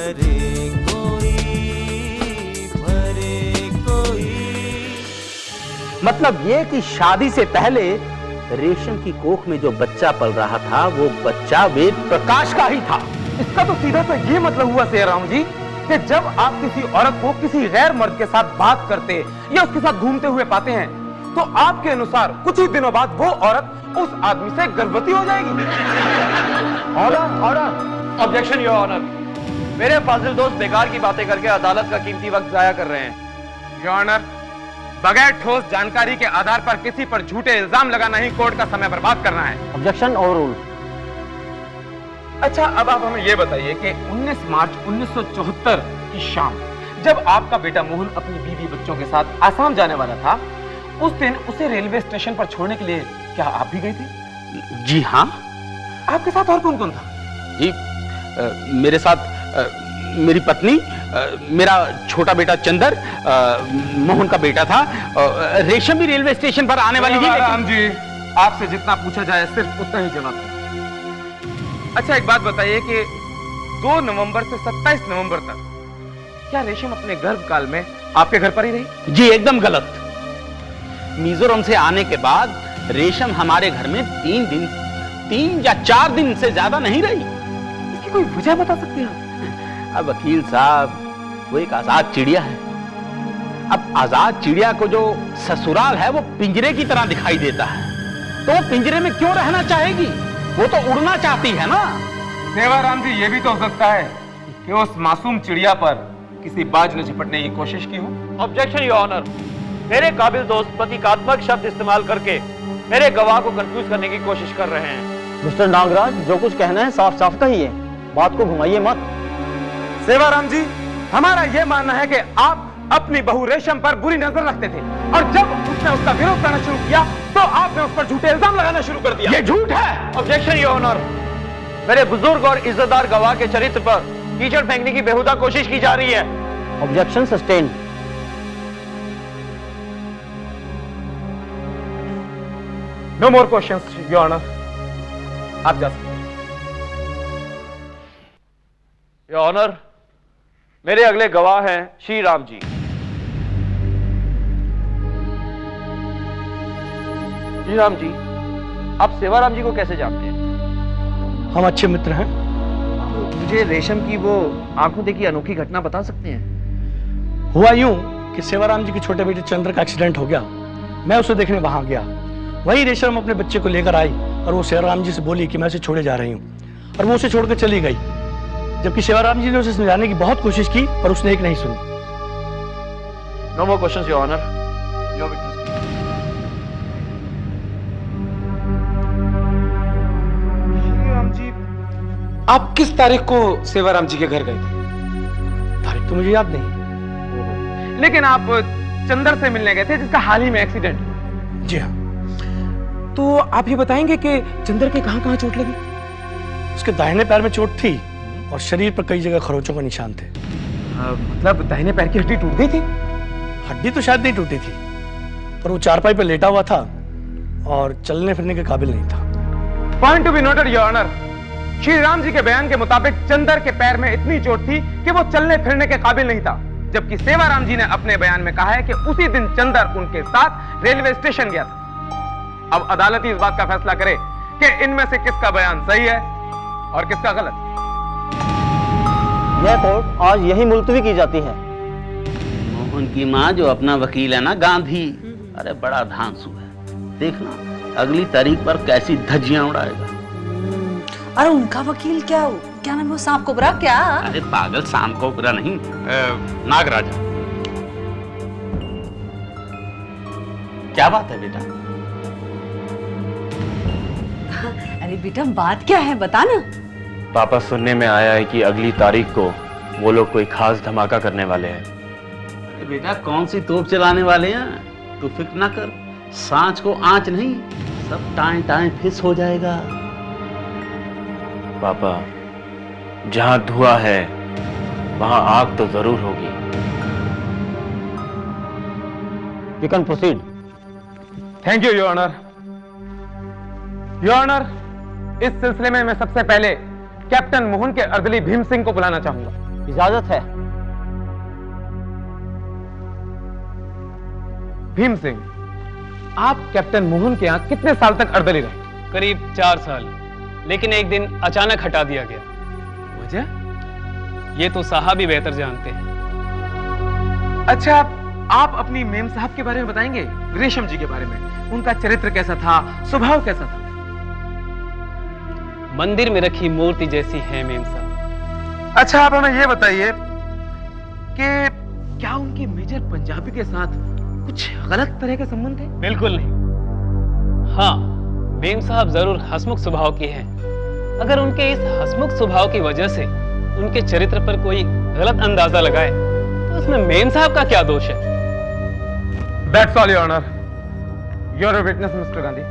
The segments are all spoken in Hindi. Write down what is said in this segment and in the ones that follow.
भरे कोई। मतलब ये कि शादी से पहले रेशम की कोख में जो बच्चा पल रहा था वो बच्चा वेद प्रकाश का ही था। इसका तो सीधा सा ये मतलब हुआ शेरराम जी कि जब आप किसी औरत को किसी गैर मर्द के साथ बात करते या उसके साथ घूमते हुए पाते हैं तो आपके अनुसार कुछ ही दिनों बाद वो औरत उस आदमी से गर्भवती हो जाएगी। Order objection your honour. मेरे फाजिल दोस्त बेकार की बातें करके अदालत का कीमती वक्त जाया कर रहे हैं। योर ऑनर, बगैर ठोस जानकारी के आधार पर किसी पर झूठे इल्जाम लगाना ही कोर्ट का समय बर्बाद करना है। Objection overrule. अच्छा, अब आप हमें यह बताइए कि 19 मार्च 1974 की शाम जब आपका बेटा मोहन अपनी बीवी बच्चों के साथ आसाम जाने वाला था, उस दिन उसे रेलवे स्टेशन पर छोड़ने के लिए क्या आप भी गए थे? जी हाँ। आपके साथ और कौन कौन था? जी मेरे साथ मेरी पत्नी, मेरा छोटा बेटा चंदर, मोहन का बेटा था। रेशम भी रेलवे स्टेशन पर आने वाली थी। राम जी, आपसे जितना पूछा जाए सिर्फ उतना ही जवाब दें। अच्छा, एक बात बताइए कि 2 नवंबर से 27 नवंबर तक क्या रेशम अपने गर्भकाल में आपके घर पर ही रही? जी एकदम गलत। मिजोरम से आने के बाद रेशम हमारे घर में 3 या 4 दिन से ज्यादा नहीं रही। इसकी कोई वजह बता सकते हैं? अब वकील साहब, वो एक आजाद चिड़िया है। अब आजाद चिड़िया को जो ससुराल है वो पिंजरे की तरह दिखाई देता है, तो वो पिंजरे में क्यों रहना चाहेगी? वो तो उड़ना चाहती है ना। सेवाराम जी, ये भी तो हो सकता है कि उस मासूम चिड़िया पर किसी बाज ने झपटने की कोशिश की हो। Objection your honour. मेरे काबिल दोस्त प्रतीकात्मक शब्द इस्तेमाल करके मेरे गवाह को कंफ्यूज करने की कोशिश कर रहे हैं। मिस्टर नागराज, जो कुछ कहना है साफ साफ कहिए, बात को घुमाइए मत। सेवाराम जी, हमारा यह मानना है कि आप अपनी बहू रेशम पर बुरी नजर रखते थे और जब उसने उसका विरोध करना शुरू किया तो आपने उस पर झूठे इल्जाम लगाना शुरू कर दिया। ये झूठ है। Objection your honour. मेरे बुजुर्ग और इज्जतदार गवाह के चरित्र पर कीचड़ फेंकने की बेहुदा कोशिश की जा रही है। Objection sustained. No more questions your honour, आप जा सकते हैं। योर ऑनर, मेरे अगले गवाह हैं श्री राम जी। श्री राम जी, आप सेवाराम जी को कैसे जानते हैं? हम अच्छे मित्र हैं। मुझे रेशम की वो आंखों देखी अनोखी घटना बता सकते हैं? हुआ यूं कि सेवाराम जी के छोटे बेटे चंद्र का एक्सीडेंट हो गया। मैं उसे देखने वहां गया। वही रेशम अपने बच्चे को लेकर आई और वो सेवाराम जी से बोली कि मैं उसे छोड़े जा रही हूँ, और वो उसे छोड़कर चली गई। जबकि सेवाराम जी ने उसे समझाने की बहुत कोशिश की पर उसने एक नहीं सुनी। No more questions your honour. Your witness. Shriram ji, आप किस तारीख को सेवाराम जी के घर गए थे? तारीख तो मुझे याद नहीं। लेकिन आप चंदर से मिलने गए थे जिसका हाल ही में एक्सीडेंट। जी हाँ। तो आप ये बताएंगे कि चंदर के कहां-कहां चोट लगी? उसके दाहिने पैर में चोट थी और शरीर पर कई जगह खरोंचों के निशान थे। मतलब दाहिने पैर की हड्डी टूट गई थी? हड्डी तो शायद नहीं टूटी थी, पर वो चारपाई पर लेटा हुआ था और चलने फिरने के काबिल नहीं था। Point to be noted your honour. Shri Ram ji के बयान के मुताबिक चंदर के पैर में इतनी चोट थी कि वो चलने फिरने के काबिल नहीं था, जबकि सेवाराम जी ने अपने बयान में कहा है कि उसी दिन चंदर उनके साथ रेलवे स्टेशन गया था। अब अदालत ही इस बात का फैसला करे कि इनमें से किसका बयान सही है और किसका गलत। यह कोर्ट आज यही मुलतवी की जाती है। मोहन की माँ जो अपना वकील है ना, गांधी, अरे बड़ा धांसू है। देखना अगली तारीख पर कैसी धज्जियां उड़ाएगा। अरे उनका वकील क्या नाम है वो, सांप कोबरा क्या? अरे पागल, सांप कोबरा नहीं, नागराज। क्या बात है बेटा? अरे बेटा, बात क्या है बता ना। पापा, सुनने में आया है कि अगली तारीख को वो लोग कोई खास धमाका करने वाले हैं। अरे बेटा, कौन सी तोप चलाने वाले हैं? तू फिक्र ना कर, सांच को आंच नहीं, सब टाएं टाएं फिस हो जाएगा। पापा, जहां धुआं है वहां आग तो जरूर होगी। You can proceed. Thank you your honour. Your honour, इस सिलसिले में मैं सबसे पहले कैप्टन मोहन के अर्दली भीम सिंह को बुलाना चाहूंगा। इजाजत है। भीम सिंह, आप कैप्टन मोहन के यहाँ कितने साल तक अर्दली रहे? करीब 4 साल, लेकिन एक दिन अचानक हटा दिया गया। वजह? ये तो साहब ही बेहतर जानते हैं। अच्छा, आप अपनी मेम साहब के बारे में बताएंगे, रेशम जी के बारे में। उनका चरित्र कैसा था, स्वभाव कैसा था? मंदिर में रखी मूर्ति जैसी है मेम साहब। अच्छा, आप हमें यह बताइए कि क्या उनके मेजर पंजाबी के साथ कुछ गलत तरह के संबंध थे? बिल्कुल नहीं। हाँ, मेम साहब जरूर हंसमुख स्वभाव की हैं। अगर उनके इस हंसमुख स्वभाव की वजह से उनके चरित्र पर कोई गलत अंदाजा लगाए तो उसमें मेम साहब का क्या दोष है? That's all, Your Honor. You're a witness, Mr. Gandhi.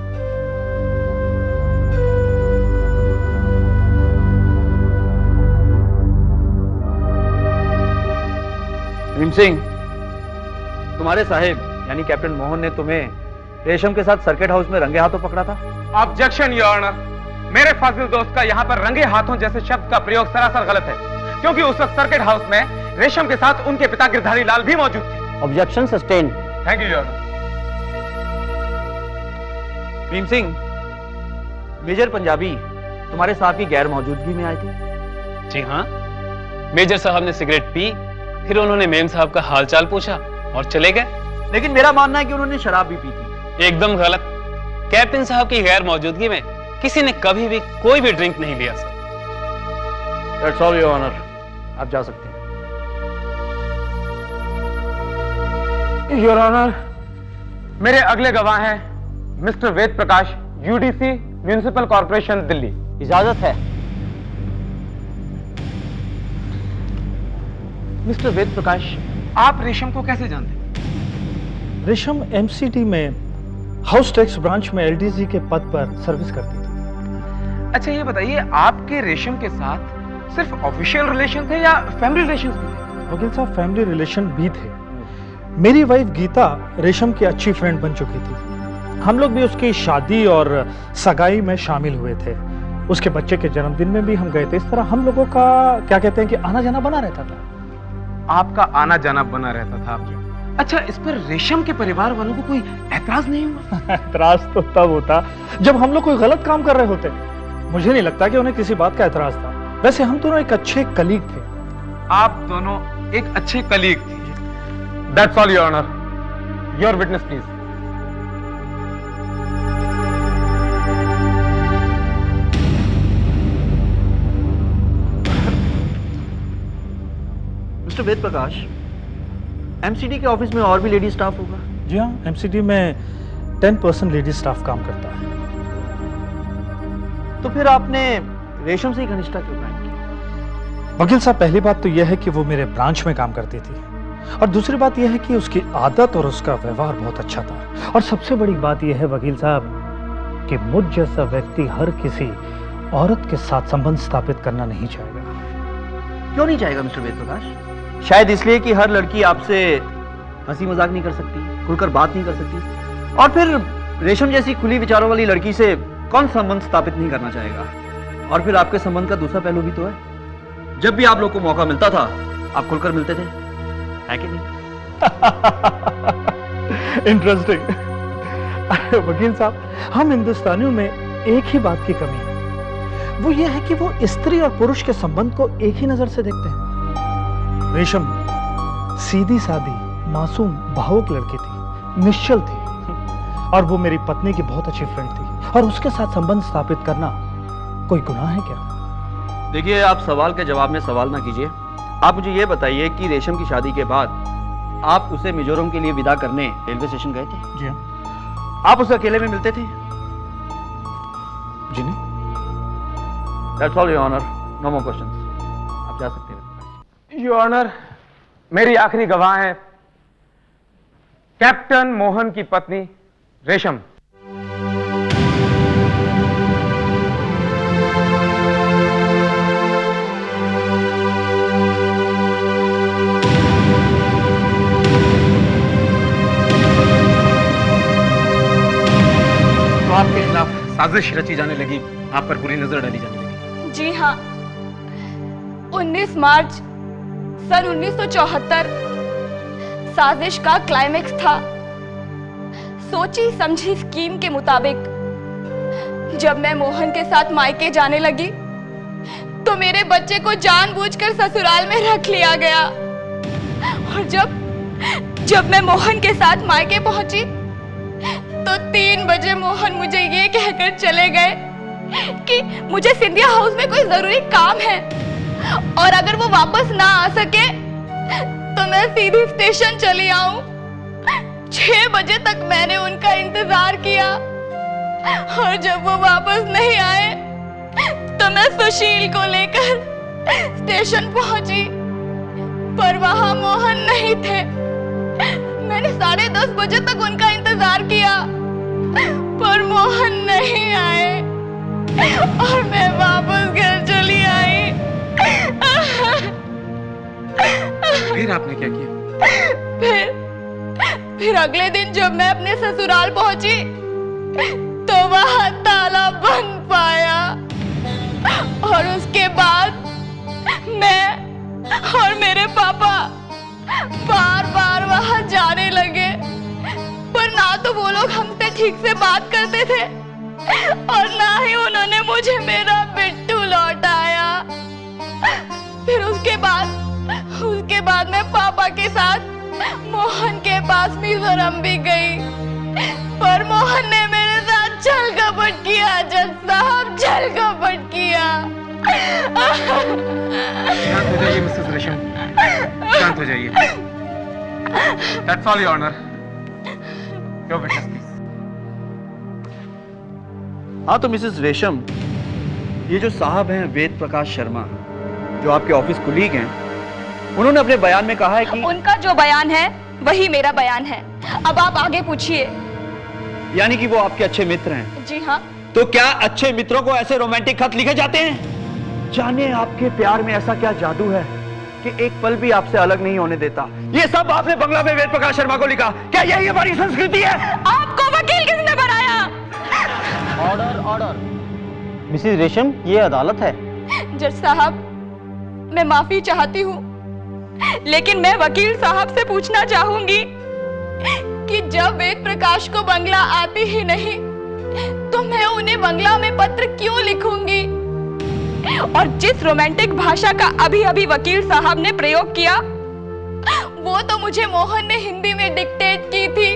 Bhim Singh, तुम्हारे साहेब यानी कैप्टन मोहन ने तुम्हें रेशम के साथ सर्किट हाउस में रंगे हाथों पकड़ा था? Objection, your honour. मेरे फाजिल दोस्त का यहाँ पर रंगे हाथों जैसे शब्द का प्रयोग सरासर गलत है, क्योंकि उस वक्त सर्किट हाउस में रेशम के साथ उनके पिता गिरधारी लाल भी मौजूद थे। Objection sustain. Thank you, your honour. Bhim Singh, major Punjabi तुम्हारे साहब की गैर मौजूदगी में आए थे? जी हाँ, मेजर साहब ने सिगरेट पी, फिर उन्होंने मेम साहब का हालचाल पूछा और चले गए। लेकिन मेरा मानना है कि उन्होंने शराब भी पी थी। एकदम गलत। कैप्टन साहब की गैर मौजूदगी में किसी ने कभी भी कोई भी ड्रिंक नहीं लिया sir. That's all, Your Honor. आप जा सकते हैं। योर ऑनर, मेरे अगले गवाह हैं मिस्टर वेद प्रकाश, यूडीसी, म्युनिसिपल कॉर्पोरेशन, दिल्ली। इजाजत है। मिस्टर वेद प्रकाश, आप रेशम को कैसे जानते हैं? रेशम एमसीडी में हाउस टैक्स ब्रांच में एलडीसी के पद पर सर्विस करती थी। अच्छा, ये बताइए, आपके रेशम के साथ सिर्फ ऑफिशियल रिलेशन थे या फैमिली रिलेशन थे? वकील साहब, फैमिली रिलेशन भी थे। मेरी वाइफ गीता रेशम की अच्छी फ्रेंड बन चुकी थी। हम लोग भी उसकी शादी और सगाई में शामिल हुए थे। उसके बच्चे के जन्मदिन में भी हम गए थे। इस तरह हम लोगों का क्या कहते हैं कि आना जाना बना रहता था। आपका आना जाना बना रहता था आपके। अच्छा, इस पर रेशम के परिवार वालों को कोई ऐतराज नहीं हुआ? ऐतराज तो तब होता जब हम लोग कोई गलत काम कर रहे होते। मुझे नहीं लगता कि उन्हें किसी बात का ऐतराज था। वैसे हम दोनों एक अच्छे कलीग थे। आप दोनों एक अच्छे कलीग थे। That's all, Your Honor. Your witness, please. Mister Ved Prakash, MCD के ऑफिस में और भी लेडी स्टाफ होगा? जी हाँ, एमसीडी में 10% लेडी स्टाफ काम करता है। तो फिर आपने रेशम से ही घनिष्ठता क्यों कायम की? वकील साहब, पहली बात तो यह है कि वो मेरे ब्रांच में काम करती थी, और दूसरी बात यह है कि उसकी आदत और उसका व्यवहार बहुत अच्छा था। और सबसे बड़ी बात यह है वकील साहब कि मुझ जैसा व्यक्ति हर किसी औरत के साथ संबंध स्थापित करना नहीं चाहेगा। क्यों नहीं चाहेगा मिस्टर वेद प्रकाश? शायद इसलिए कि हर लड़की आपसे हंसी मजाक नहीं कर सकती, खुलकर बात नहीं कर सकती। और फिर रेशम जैसी खुली विचारों वाली लड़की से कौन संबंध स्थापित नहीं करना चाहेगा? और फिर आपके संबंध का दूसरा पहलू भी तो है। जब भी आप लोग को मौका मिलता था, आप खुलकर मिलते थे, है कि नहीं? इंटरेस्टिंग। वकील साहब, हम हिंदुस्तानियों में एक ही बात की कमी है, वो ये है कि वो स्त्री और पुरुष के संबंध को एक ही नजर से देखते हैं। रेशम सीधी सादी, मासूम, भावुक लड़की थी, निश्चल थी, और वो मेरी पत्नी की बहुत अच्छी फ्रेंड थी, और उसके साथ संबंध स्थापित करना कोई गुनाह है क्या? देखिए, आप सवाल के जवाब में सवाल ना कीजिए। आप मुझे ये बताइए कि रेशम की शादी के बाद आप उसे मिजोरम के लिए विदा करने रेलवे स्टेशन गए थे? जी हाँ। आप उसे अकेले में मिलते थे? जी नहीं। That's all, Your Honor. No more questions. आप जा सकते हैं। योर ऑनर, मेरी आखिरी गवाह है कैप्टन मोहन की पत्नी रेशम। तो आपके खिलाफ साजिश रची जाने लगी, आप पर बुरी नजर डाली जाने लगी। जी हाँ, 19 मार्च सन 1974 साजिश का क्लाइमेक्स था। सोची समझी स्कीम के मुताबिक जब मैं मोहन के साथ मायके जाने लगी तो मेरे बच्चे को जानबूझकर ससुराल में रख लिया गया। और जब मैं मोहन के साथ मायके पहुंची तो 3 बजे मोहन मुझे ये कहकर चले गए कि मुझे सिंधिया हाउस में कोई जरूरी काम है और अगर वो वापस ना आ सके तो मैं सीधी स्टेशन चली आऊं। 6 बजे तक मैंने उनका इंतजार किया और जब वो वापस नहीं आए तो मैं सुशील को लेकर स्टेशन पहुंची, पर वहां मोहन नहीं थे। मैंने 10:30 बजे तक उनका इंतजार किया पर मोहन नहीं आए और मैं वापस घर चली आई। फिर आपने क्या किया? फिर अगले दिन जब मैं अपने ससुराल पहुंची तो वहां ताला बंद पाया और उसके बाद मैं और मेरे पापा बार-बार वहां जाने लगे, पर ना तो वो लोग हमसे ठीक से बात करते थे और ना ही उन्होंने मुझे मेरा बिट्टू लौटाया। फिर उसके बाद मैं पापा के साथ मोहन के पास मिजोरम भी गई, पर मोहन ने मेरे साथ छल कपट किया। जज साहब, छल कपट किया। शांत हो जाइए मिसेस रेशम, शांत हो जाइए। That's all, Your Honor. Your witness, please. हाँ तो मिसेस रेशम, ये जो साहब हैं वेद प्रकाश शर्मा, जो आपके ऑफिस कुलीग हैं, उन्होंने अपने बयान में कहा है कि उनका जो बयान है वही मेरा बयान है। अब आप आगे पूछिए। यानी कि वो आपके अच्छे मित्र हैं? जी हाँ। तो क्या अच्छे मित्रों को ऐसे रोमांटिक खत लिखे जाते हैं? जाने आपके प्यार में ऐसा क्या जादू है कि एक पल भी आपसे अलग नहीं होने देता। ये सब आपने बंगला में वेद प्रकाश शर्मा को लिखा। क्या यही हमारी संस्कृति है? आपको वकील किसने बनाया? Order, order. मिसेस रेशम, ये अदालत है। जज साहब, मैं माफी चाहती हूँ, लेकिन मैं वकील साहब से पूछना चाहूंगी कि जब वेद प्रकाश को बंगला आती ही नहीं तो मैं उन्हें बंगला में पत्र क्यों लिखूंगी? और जिस रोमांटिक भाषा का अभी वकील साहब ने प्रयोग किया वो तो मुझे मोहन ने हिंदी में डिक्टेट की थी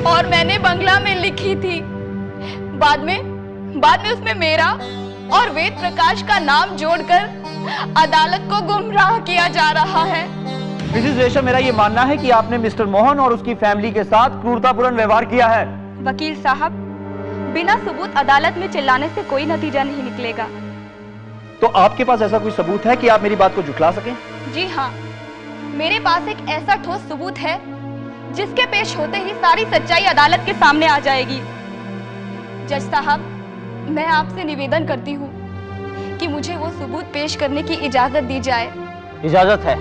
और मैंने बंगला में लिखी थी। बाद में उसमें मेरा और वेद प्रकाश का नाम जोड़कर अदालत को गुमराह किया जा रहा है। मिसेस रेशम, मेरा ये मानना है कि आपने मिस्टर मोहन और उसकी फैमिली के साथ क्रूरतापूर्ण व्यवहार किया है। वकील साहब, बिना सबूत अदालत में चिल्लाने से कोई नतीजा नहीं निकलेगा। तो आपके पास ऐसा कोई सबूत है कि आप मेरी बात को झुठला सकें? जी हाँ, मेरे पास एक ऐसा ठोस सबूत है जिसके पेश होते ही सारी सच्चाई अदालत के सामने आ जाएगी। जज साहब, मैं आपसे निवेदन करती हूँ कि मुझे वो सबूत पेश करने की इजाजत दी जाए। इजाजत है।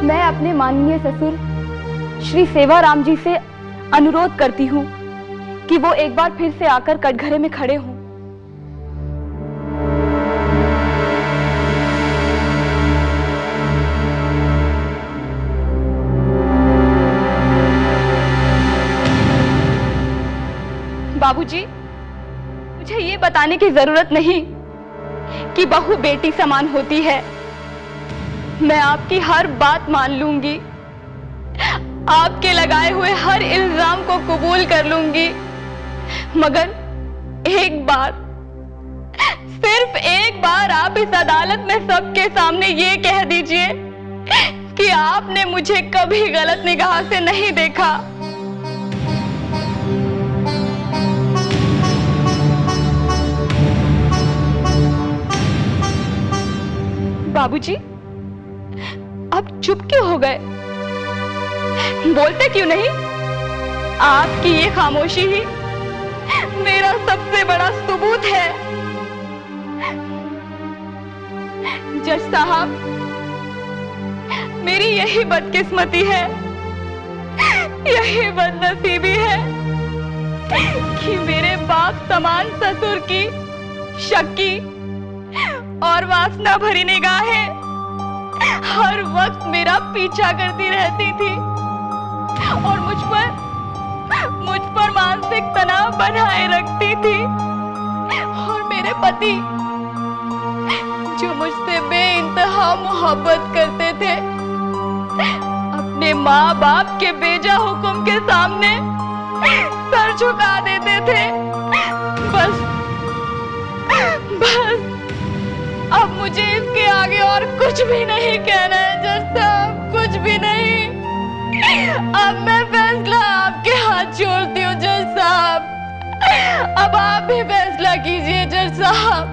मैं अपने माननीय ससुर श्री सेवाराम जी से अनुरोध करती हूँ कि वो एक बार फिर से आकर कटघरे में खड़े हों। बाबूजी, मुझे ये बताने की जरूरत नहीं कि बहू बेटी समान होती है। मैं आपकी हर बात मान लूंगी, आपके लगाए हुए हर इल्जाम को कबूल कर लूंगी, मगर एक बार, सिर्फ एक बार आप इस अदालत में सबके सामने ये कह दीजिए कि आपने मुझे कभी गलत निगाह से नहीं देखा। बाबूजी, आप चुप क्यों हो गए? बोलते क्यों नहीं? आपकी ये खामोशी ही मेरा सबसे बड़ा सबूत है। जज साहब, मेरी यही बदकिस्मती है, यही बदनसीबी है कि मेरे बाप आप समान ससुर की शक्की और वासना भरी निगाहें हर वक्त मेरा पीछा करती रहती थी और मुझ पर मानसिक तनाव बनाए रखती थी। और मेरे पति जो मुझसे बेइंतहा मोहब्बत करते थे, अपने माँ बाप के बेजा हुक्म के सामने सर झुका देते थे। बस अब मुझे इसके आगे और कुछ भी नहीं कहना है जज साहब, कुछ भी नहीं। अब मैं फैसला आपके हाथ छोड़ती हूँ जज साहब। अब आप भी फैसला कीजिए जज साहब,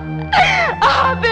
आप